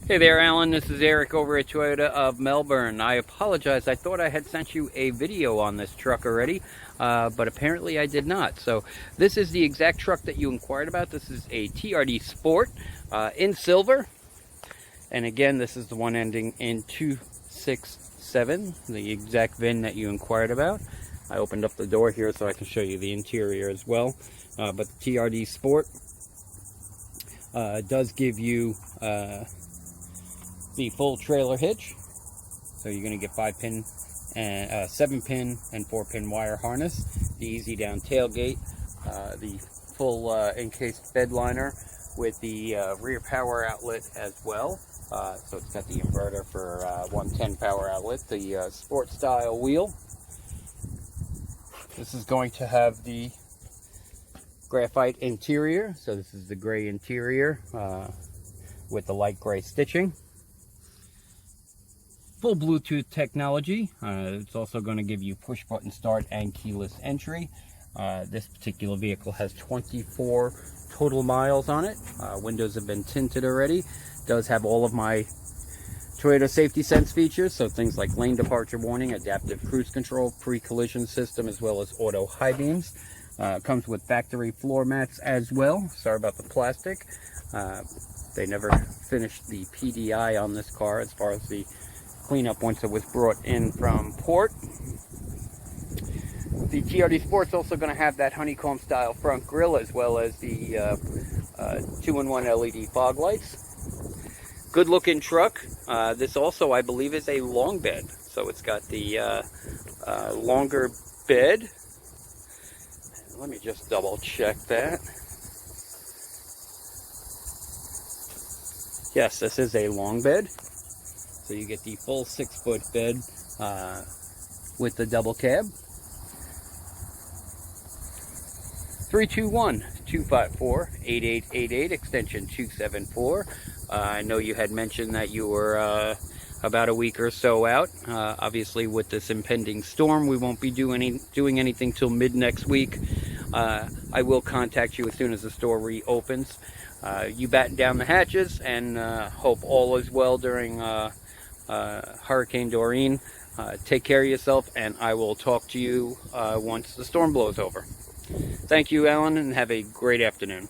Hey there, Alan. This is Eric over at Toyota of Melbourne. I apologize. I thought I had sent you a video on this truck already, but apparently I did not. So this is the exact truck that you inquired about. This is a TRD Sport in silver. And again, this is the one ending in 267, the exact VIN that you inquired about. I opened up the door here so I can show you the interior as well. But the TRD Sport does give you the full trailer hitch, so you're going to get 5-pin and 7-pin and 4-pin wire harness, the easy down tailgate, the full encased bed liner with the rear power outlet as well. So it's got the inverter for 110 power outlet, the sport style wheel. This is going to have the graphite interior, so this is the gray interior with the light gray stitching. Full Bluetooth technology. It's also going to give you push button start and keyless entry. This particular vehicle has 24 total miles on it. Windows have been tinted already. Does have all of my Toyota safety sense features, so things like lane departure warning, adaptive cruise control, pre-collision system, as well as auto high beams. Comes with factory floor mats as well. Sorry about the plastic. They never finished the PDI on this car as far as the cleanup once it was brought in from port. The TRD Sport's also going to have that honeycomb style front grille, as well as the 2-in-1 LED fog lights. Good looking truck. This also, I believe, is a long bed, so it's got the longer bed. Let me just double check that. Yes, this is a long bed. So you get the full 6-foot bed with the double cab. 321-254-8888, extension 274. I know you had mentioned that you were about a week or so out. Obviously, with this impending storm, we won't be doing anything till mid next week. I will contact you as soon as the store reopens. You batten down the hatches and hope all is well during Hurricane Doreen. Take care of yourself, and I will talk to you once the storm blows over. Thank you, Alan, and have a great afternoon.